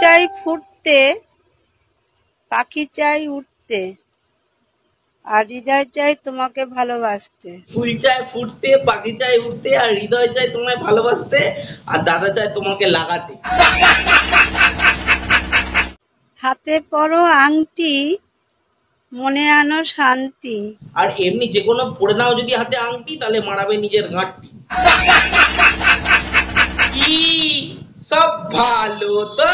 চাই ফুটতে, পাখি চাই উঠতে, আর হৃদয় চাই তোমাকে ভালোবাসতে। ফুল চাই ফুটতে, পাখি চাই উঠতে, আর হৃদয় চাই তোমায় ভালোবাসতে, আর দাদা চাই তোমাকে লাগাতে। হাতে পরো আংটি, মনে আনো শান্তি। আর এমনি যে কোনো পড়ে নাও যদি হাতে আংটি, তাহলে মারাবে নিজের ঘাটতি। সব ভালো তো?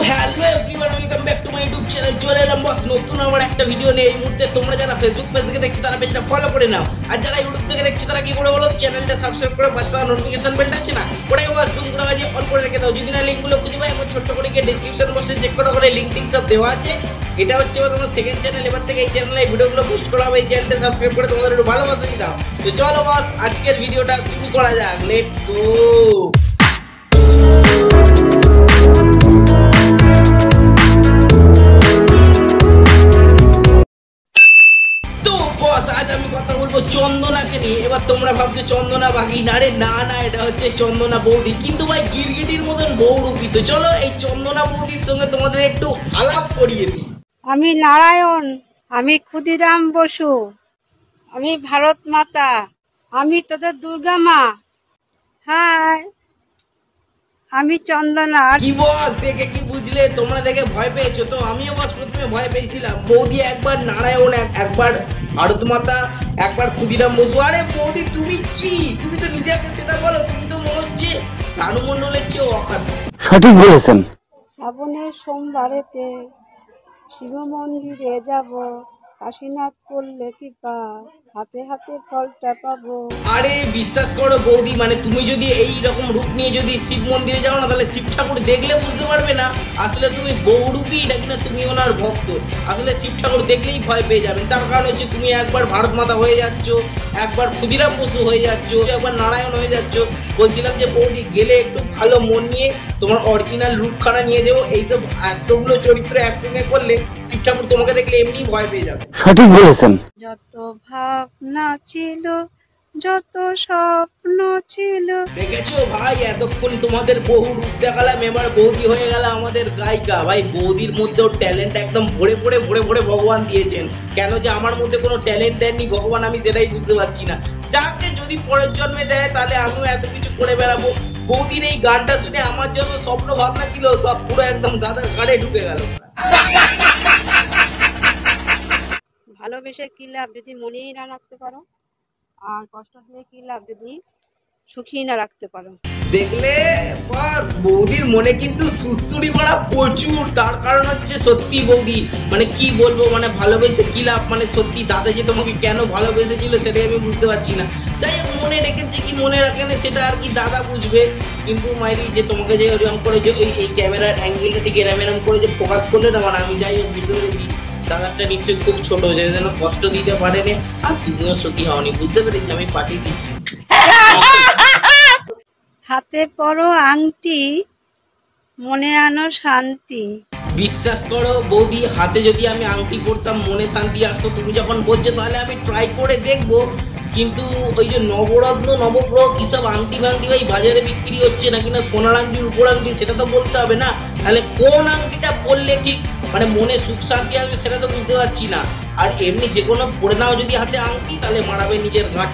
Hello everyone, welcome back to my YouTube channel. চলে এলাম বস নতুন আমার একটা ভিডিও নিয়ে। এই মুহূর্তে তোমরা যারা ফেসবুক পেজ থেকে দেখছো তারা পেজটা ফলো করে নাও, আর যারা ইউটিউব থেকে দেখছো তারা কি করে বলো, চ্যানেলটা সাবস্ক্রাইব করে পাশে থাকা নোটিফিকেশন বেলটা আছে না, ওটাকে বাস জুম করে বাজিয়ে অন করে রেখে দাও। যদি না লিঙ্কগুলো খুঁজে পাই, একবার ছোট্ট করে গিয়ে ডেসক্রিপশন বক্সে চেক করা করে লিঙ্ক টিঙ্ক সব দেওয়া আছে। এটা হচ্ছে তোমার সেকেন্ড চ্যানেল। এবার থেকে এই চ্যানেলে এই ভিডিওগুলো পোস্ট করা হবে। এই চ্যানেলটা সাবস্ক্রাইব করে তোমাদের একটু ভালোবাসা দিয়ে দাও। তো চলো বস, আজকের ভিডিওটা শুরু করা যাক। Let's go. আজ আমি কথা বলবো চন্দনাকে নিয়ে। এবার তোমরা ভাবছো চন্দনা বাকি না রে, না না, এটা হচ্ছে চন্দনা বৌদি, কিন্তু ভাই গিরগিটির মতন বহুরূপী। তো চলো এই চন্দনা বৌদির সঙ্গে তোমাদের একটু আলাপ করিয়ে দিই। আমি নারায়ণ, আমি ক্ষুদিরাম বসু, আমি ভারত মাতা, আমি তোদের দুর্গা মা। হাই, আমি চন্দনা। কি বস, দেখে কি বুঝলে? তোমরা দেখে ভয় পেয়েছো তো? আমিও বস প্রথমে ভয় পেয়েছিলাম। বৌদি একবার নারায়ণ, একবার ভারত মাতা, একবার ক্ষুদিরাম বসু। আরে বৌদি তুমি কি, তুমি তো নিজেকে সেটা বলো। তুমি তো মনে হচ্ছে রানুমণ্ডলের চেয়ে অখাদ্য। সঠিক বলেছেন। শ্রাবণের সোমবারেতে শিব মন্দিরে যাব, কাশীনাথ করলে কৃপা, হাতে হাতে ফলটা পাবো। আরে বিশ্বাস করো বৌদি, মানে তুমি যদি এই রকম রূপ নিয়ে যদি শিব মন্দিরে যাও না, তাহলে শিব ঠাকুর দেখলে বুঝতে পারবে না আসলে তুমি বহুরূপী নাকি না তুমি ওনার ভক্ত। আসলে শিব ঠাকুর দেখলেই ভয় পেয়ে যাবেন। তার কারণ হচ্ছে তুমি একবার ভারত মাতা হয়ে যাচ্ছ, একবার ক্ষুদিরাম বসু হয়ে যাচ্ছ, একবার নারায়ণ হয়ে যাচ্ছ। বলছিলাম যে বৌদি গেলে একটু ভালো মন নিয়ে তোমার অরিজিনাল রূপখানা নিয়ে যাও। এইসব এতগুলো চরিত্র একসঙ্গে করলে শিব ঠাকুর তোমাকে দেখলে এমনি ভয় পেয়ে যাবে। সঠিক বলেছেন। যত ভাবনা ছিল, যত স্বপ্ন ছিল। দেখেছো ভাই, এতক্ষণ তোমাদের বহু রূপ দেখালাম, এবার বৌদি হয়ে গেল আমাদের গায়িকা। ভাই বৌদির মধ্যেও ট্যালেন্ট একদম ভরে ভরে ভরে ভরে ভগবান দিয়েছেন। কেন যে আমার মধ্যে কোনো ট্যালেন্ট দেননি ভগবান, আমি সেটাই বুঝতে পারছি না। যাকে যদি পরের জন্মে দেয় তাহলে আমিও এত কিছু করে বেড়াবো। বৌদির এই গানটা শুনে আমার জন্য স্বপ্ন ভাবনা ছিল সব পুরো একদম গাদার ঘাড়ে ঢুকে গেল। ভালোবেসে কি লাভ যদি মনেই না রাখতে পারো, আর কষ্ট দিয়ে কি লাভ যদি সুখী না রাখতে পারো। দেখলে বাস, বৌদির মনে কিন্তু সুসুড়ি মারা প্রচুর। তার কারণ হচ্ছে সত্যি বৌদি, মানে কি বলবো, মানে ভালোবেসে কি লাভ, মানে সত্যি দাদা যে তোমাকে কেন ভালোবেসেছিল সেটাই আমি বুঝতে পারছি না। যাই হোক, মনে রেখেছে কি মনে রাখেন সেটা আর কি দাদা বুঝবে। কিন্তু মাইরি যে তোমাকে যে এরকম করে যে এই ক্যামেরার অ্যাঙ্গেলটা ঠিক এরম করে যে ফোকাস করলে না, মানে আমি যাই হোক বুঝতে পেরেছি দাদারটা নিশ্চয়ই খুব ছোট, যে যেন কষ্ট দিতে পারেনি। আর তুমিও সত্যি হওনি, বুঝতে পেরেছি, আমি পাঠিয়ে দিচ্ছি। হাতে পরো আংটি, মনে আনো শান্তি। বিশ্বাস করো বৌদি, হাতে যদি আমি আংটি পরতাম মনে শান্তি আসতো। তুমি যখন বলছো তাহলে আমি ট্রাই করে দেখবো। কিন্তু ওই যে নবরত্ন নবগ্রহ কিসব আংটি ভাঙটি ভাই বাজারে বিক্রি হচ্ছে নাকি না সোনার আংটির উপর আংটি, সেটা তো বলতে হবে না। তাহলে কোন আংটিটা পরলে ঠিক মানে মনে সুখ শান্তি আসবে সেটা তো বুঝতে পারছি না। আর এমনি যে কোনো পরে নাও যদি হাতে আংটি, তাহলে মারাবে নিজের ঘাট।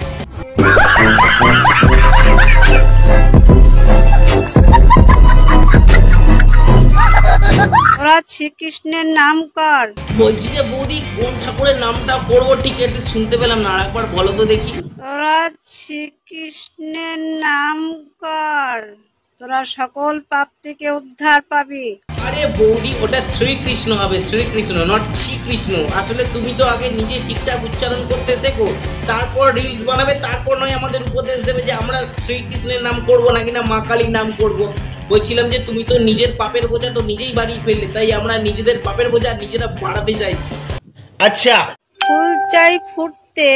ওরা শ্রীকৃষ্ণের নাম কর। বলছি যে বৌদি কোন ঠাকুরের নামটা পড়বো ঠিক একটু শুনতে পেলাম না, আরেকবার বলো তো দেখি। তোরা শ্রীকৃষ্ণের নাম কর, তোরা সকল পাপ থেকে উদ্ধার পাবি। আরে বৌদি ওটা শ্রীকৃষ্ণ হবে, শ্রীকৃষ্ণ, নট শ্রীকৃষ্ণ। আসলে তুমি তো আগে নিজে ঠিকঠাক উচ্চারণ করতে শেখো, তারপর রিলস বানাবে, তারপর নয় আমাদের উপদেশ দেবে যে আমরা শ্রীকৃষ্ণের নাম করবো নাকি না মা কালীর নাম করবো। বলছিলাম যে তুমি তো নিজের পাপের বোঝা তো নিজেই বাড়িয়ে ফেললে, তাই আমরা নিজেদের পাপের বোঝা নিজেরা বাড়াতে চাইছি। আচ্ছা। ফুল চাই ফুটতে,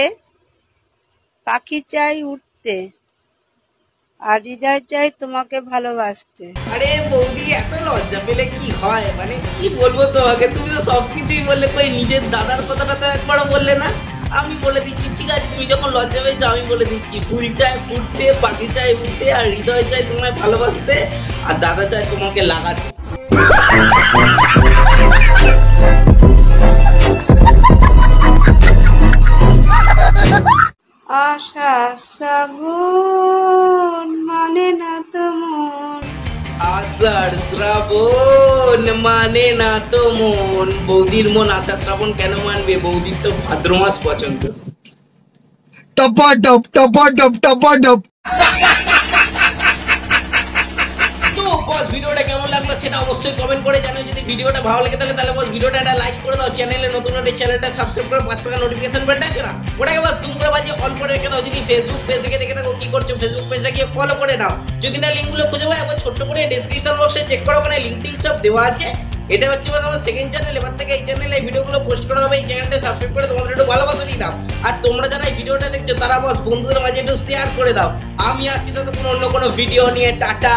পাখি চাই উঠতে, আর হৃদয় চাই তোমাকে ভালোবাসতে। আরে বৌদি এত লজ্জা পেলে কি হয়, মানে কি বলবো তোমাকে, তুমি তো সবকিছুই বললে, কই নিজের দাদার কথাটা তো একবারও বললে না। আমি বলে দিচ্ছি, ঠিক আছে তুমি যখন লজ্জা পেয়েছো আমি বলে দিচ্ছি। ফুল চাই ফুটতে, পাখি চাই উঠতে, আর হৃদয় চাই তোমায় ভালোবাসতে, আর দাদা চাই তোমাকে লাগাতে। বর্ষা শ্রাবণ মানে না তো মন। আষাঢ় শ্রাবণ মানে না তো মন। বৌদির মন আষাঢ় শ্রাবণ কেন মানবে? বৌদির তো ভাদ্র মাস পছন্দ। टपाटप टपाटप टपाटप। তো বস ভিডিওটা কেমন লাগলো সেটা অবশ্যই কমেন্ট করে জানাও। যদি ভিডিওটা ভালো লাগে তাহলে বস ভিডিওটা একটা লাইক করে দাও। চ্যানেলে নতুন হলে চ্যানেলটা সাবস্ক্রাইব করে পাশে থাকা নোটিফিকেশন বেলটা আছে না, ওটাকে বাস দুম করে বাজিয়ে অল করে রেখে দাও। যদি ফেসবুক পেজ থেকে দেখে থাকো কি করছো, ফেসবুক পেজটা গিয়ে ফলো করে নাও। যদি না লিঙ্কগুলো খুঁজে পাও একবার ছোট্ট করে ডেসক্রিপশন বক্সে চেক করো, ওখানে লিঙ্ক টিঙ্ক সব দেওয়া আছে। এটা হচ্ছে আমার সেকেন্ড চ্যানেল। এবার থেকে এই চ্যানেলে এই ভিডিওগুলো পোস্ট করা হবে। এই চ্যানেলটা সাবস্ক্রাইব করে তোমাদের একটু ভালোবাসা দিয়ে দাও। আর তোমরা যারা এই ভিডিওটা দেখছো তারা বস বন্ধুদের মাঝে একটু শেয়ার করে দাও। আমি আসছি ততক্ষণ অন্য কোনো ভিডিও নিয়ে। টাটা।